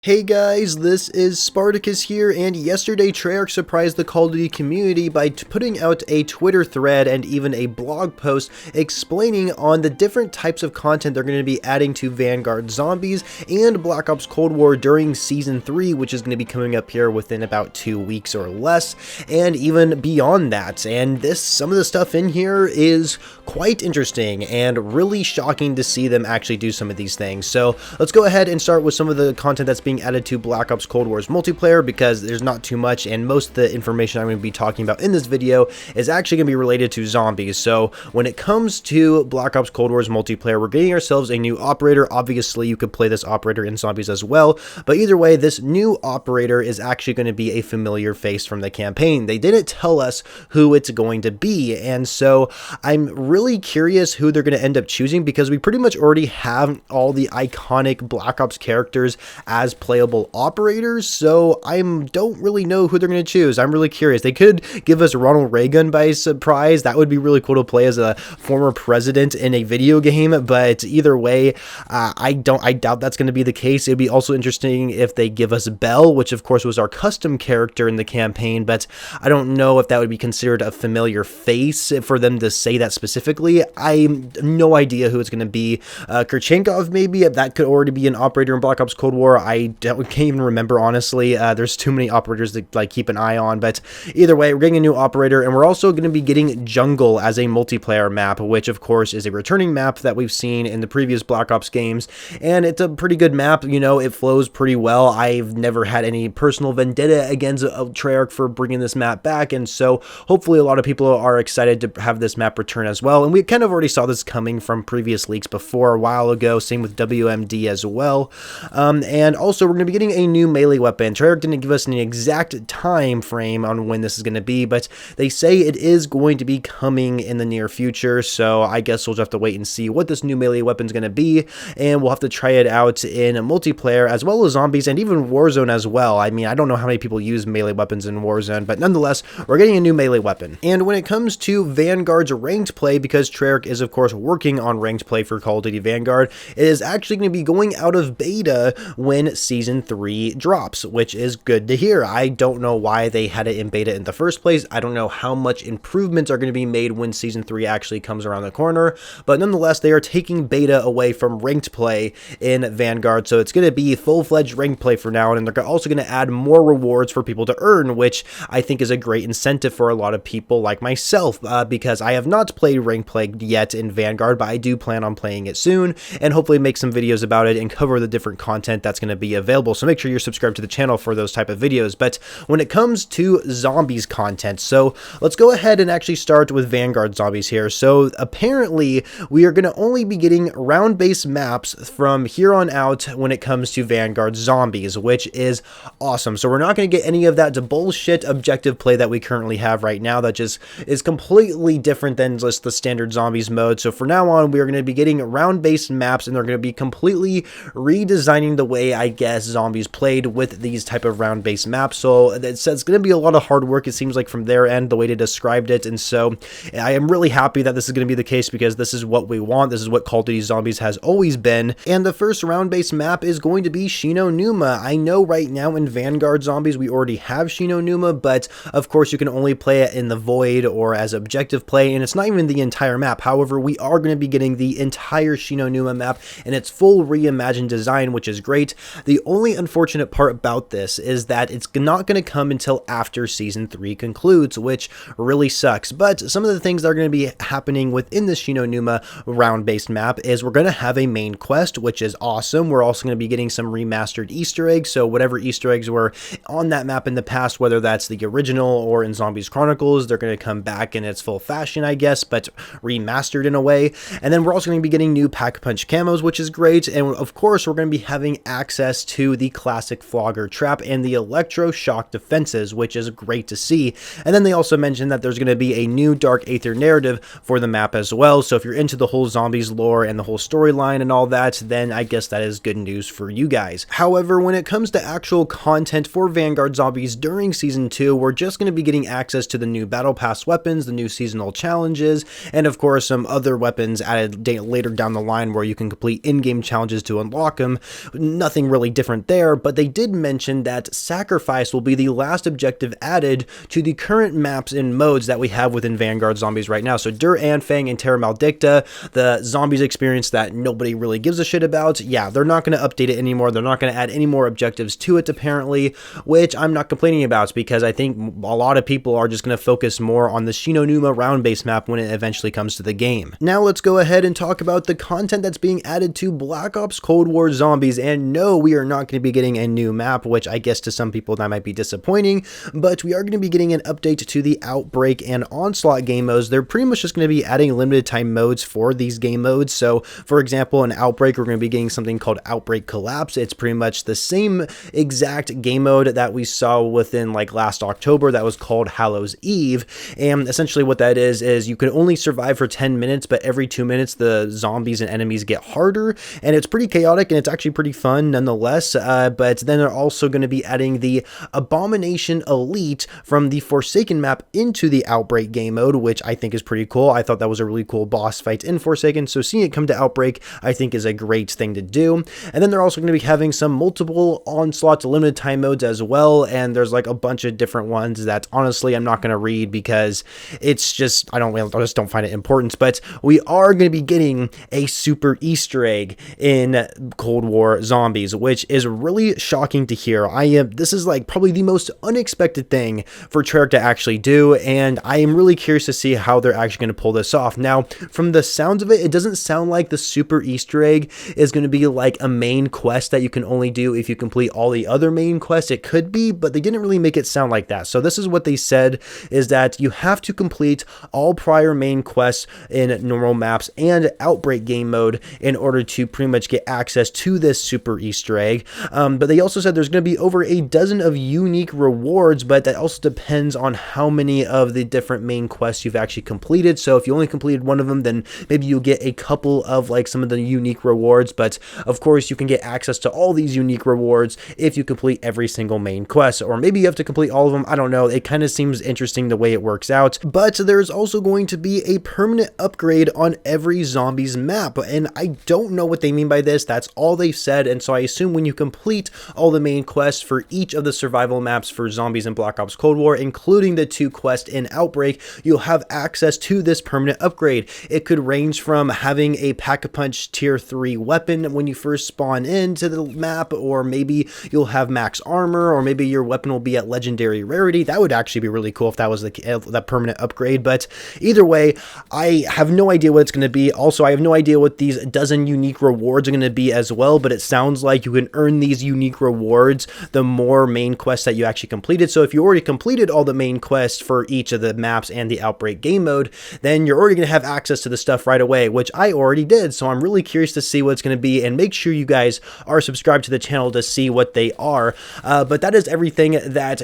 Hey guys, this is Spartacus here, and yesterday Treyarch surprised the Call of Duty community by putting out a Twitter thread and even a blog post explaining on the different types of content they're going to be adding to Vanguard Zombies and Black Ops Cold War during Season 3, which is going to be coming up here within about 2 weeks or less, and even beyond that. And some of the stuff in here is quite interesting and really shocking to see them actually do some of these things. So let's go ahead and start with some of the content that's being added to Black Ops Cold War's multiplayer, because there's not too much, and most of the information I'm going to be talking about in this video is actually going to be related to zombies. So when it comes to Black Ops Cold War's multiplayer, we're getting ourselves a new operator. Obviously, you could play this operator in zombies as well, but either way, this new operator is actually going to be a familiar face from the campaign. They didn't tell us who it's going to be, and so I'm really curious who they're going to end up choosing, because we pretty much already have all the iconic Black Ops characters as playable operators, so I don't really know who they're going to choose. I'm really curious. They could give us Ronald Reagan by surprise. That would be really cool to play as a former president in a video game, but either way, I doubt that's going to be the case. It'd be also interesting if they give us Bell, which of course was our custom character in the campaign, but I don't know if that would be considered a familiar face for them to say that specifically. I have no idea who it's going to be. Kerchenkov, maybe. That could already be an operator in Black Ops Cold War. I can't even remember, honestly. There's too many operators to keep an eye on, but either way, we're getting a new operator, and we're also going to be getting Jungle as a multiplayer map, which of course is a returning map that we've seen in the previous Black Ops games, and it's a pretty good map. You know, it flows pretty well. I've never had any personal vendetta against Treyarch for bringing this map back, and so hopefully a lot of people are excited to have this map return as well, and we kind of already saw this coming from previous leaks before a while ago, same with WMD as well. And also we're going to be getting a new melee weapon. Treyarch didn't give us an exact time frame on when this is going to be, but they say it is going to be coming in the near future, so I guess we'll just have to wait and see what this new melee weapon is going to be, and we'll have to try it out in multiplayer as well as zombies and even Warzone as well. I mean, I don't know how many people use melee weapons in Warzone, but nonetheless, we're getting a new melee weapon. And when it comes to Vanguard's ranked play, because Treyarch is of course working on ranked play for Call of Duty Vanguard, it is actually going to be going out of beta when Season 3 drops, which is good to hear. I don't know why they had it in beta in the first place. I don't know how much improvements are going to be made when Season 3 actually comes around the corner, but nonetheless, they are taking beta away from ranked play in Vanguard, so it's going to be full-fledged ranked play for now, and they're also going to add more rewards for people to earn, which I think is a great incentive for a lot of people like myself, because I have not played ranked play yet in Vanguard, but I do plan on playing it soon, and hopefully make some videos about it and cover the different content that's going to be available. So make sure you're subscribed to the channel for those type of videos. But when it comes to zombies content, so let's go ahead and actually start with Vanguard Zombies here. So apparently we are going to only be getting round-based maps from here on out when it comes to Vanguard Zombies, which is awesome. So we're not going to get any of that bullshit objective play that we currently have right now that just is completely different than just the standard zombies mode. So for now on, we are going to be getting round-based maps, and they're going to be completely redesigning the way, I guess, zombies played with these type of round-based maps. So it's going to be a lot of hard work, it seems like, from their end, the way they described it. And so I am really happy that this is going to be the case, because this is what we want. This is what Call of Duty Zombies has always been. And the first round-based map is going to be Shi No Numa. I know right now in Vanguard Zombies we already have Shi No Numa, but of course you can only play it in the Void or as objective play, and it's not even the entire map. However, we are going to be getting the entire Shi No Numa map in its full reimagined design, which is great. The only unfortunate part about this is that it's not going to come until after Season 3 concludes, which really sucks. But some of the things that are going to be happening within the Shi No Numa round-based map is we're going to have a main quest, which is awesome. We're also going to be getting some remastered Easter eggs, so whatever Easter eggs were on that map in the past, whether that's the original or in Zombies Chronicles, they're going to come back in its full fashion, I guess, but remastered in a way. And then we're also going to be getting new Pack-a-Punch camos, which is great. And of course, we're going to be having access to the classic Flogger Trap and the Electroshock defenses, which is great to see. And then they also mentioned that there's going to be a new Dark Aether narrative for the map as well. So if you're into the whole zombies lore and the whole storyline and all that, then I guess that is good news for you guys. However, when it comes to actual content for Vanguard Zombies during Season 2, we're just going to be getting access to the new Battle Pass weapons, the new seasonal challenges, and of course some other weapons added later down the line where you can complete in-game challenges to unlock them. Nothing really definitely different there, but they did mention that Sacrifice will be the last objective added to the current maps and modes that we have within Vanguard Zombies right now. So Dur Anfang and Terra Maldicta, the zombies experience that nobody really gives a shit about, yeah, they're not going to update it anymore. They're not going to add any more objectives to it, apparently, which I'm not complaining about, because I think a lot of people are just going to focus more on the Shi No Numa round-based map when it eventually comes to the game. Now let's go ahead and talk about the content that's being added to Black Ops Cold War Zombies. And no, we are not going to be getting a new map, which I guess to some people that might be disappointing, but we are going to be getting an update to the Outbreak and Onslaught game modes. They're pretty much just going to be adding limited time modes for these game modes. So for example, in Outbreak, we're going to be getting something called Outbreak Collapse. It's pretty much the same exact game mode that we saw within like last October that was called Hallows Eve. And essentially what that is you can only survive for 10 minutes, but every 2 minutes the zombies and enemies get harder, and it's pretty chaotic and it's actually pretty fun nonetheless. But then they're also going to be adding the Abomination Elite from the Forsaken map into the Outbreak game mode, which I think is pretty cool. I thought that was a really cool boss fight in Forsaken, so seeing it come to Outbreak I think is a great thing to do. And then they're also going to be having some multiple Onslaught limited time modes as well, and there's like a bunch of different ones that honestly I'm not going to read because it's just I just don't find it important. But we are going to be getting a super Easter egg in Cold War Zombies, which is really shocking to hear. This is like probably the most unexpected thing for Treyarch to actually do, and I am really curious to see how they're actually going to pull this off. Now, from the sounds of it, it doesn't sound like the super Easter egg is going to be like a main quest that you can only do if you complete all the other main quests. It could be, but they didn't really make it sound like that. So this is what they said, is that you have to complete all prior main quests in normal maps and Outbreak game mode in order to pretty much get access to this super Easter egg. But they also said there's going to be over a dozen of unique rewards, but that also depends on how many of the different main quests you've actually completed. So if you only completed one of them, then maybe you'll get a couple of like some of the unique rewards, but of course you can get access to all these unique rewards if you complete every single main quest, or maybe you have to complete all of them. I don't know. It kind of seems interesting the way it works out. But there's also going to be a permanent upgrade on every Zombies map, and I don't know what they mean by this. That's all they've said, and so I assume when you complete all the main quests for each of the survival maps for Zombies and Black Ops Cold War, including the 2 quests in Outbreak, you'll have access to this permanent upgrade. It could range from having a Pack-a-Punch tier 3 weapon when you first spawn into the map, or maybe you'll have max armor, or maybe your weapon will be at legendary rarity. That would actually be really cool if that was that permanent upgrade. But either way, I have no idea what it's going to be. Also, I have no idea what these dozen unique rewards are going to be as well, but it sounds like you can earn these unique rewards the more main quests that you actually completed. So if you already completed all the main quests for each of the maps and the Outbreak game mode, then you're already going to have access to the stuff right away, which I already did. So I'm really curious to see what it's going to be, and make sure you guys are subscribed to the channel to see what they are. But that is everything that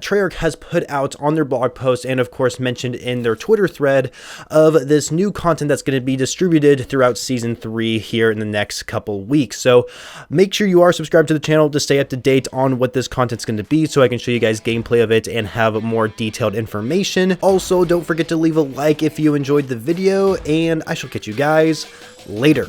Treyarch has put out on their blog post, and of course mentioned in their Twitter thread, of this new content that's going to be distributed throughout Season 3 here in the next couple weeks. So make sure you are subscribed to the channel to stay up to date on what this content's going to be, so I can show you guys gameplay of it and have more detailed information. Also, don't forget to leave a like if you enjoyed the video, and I shall catch you guys later.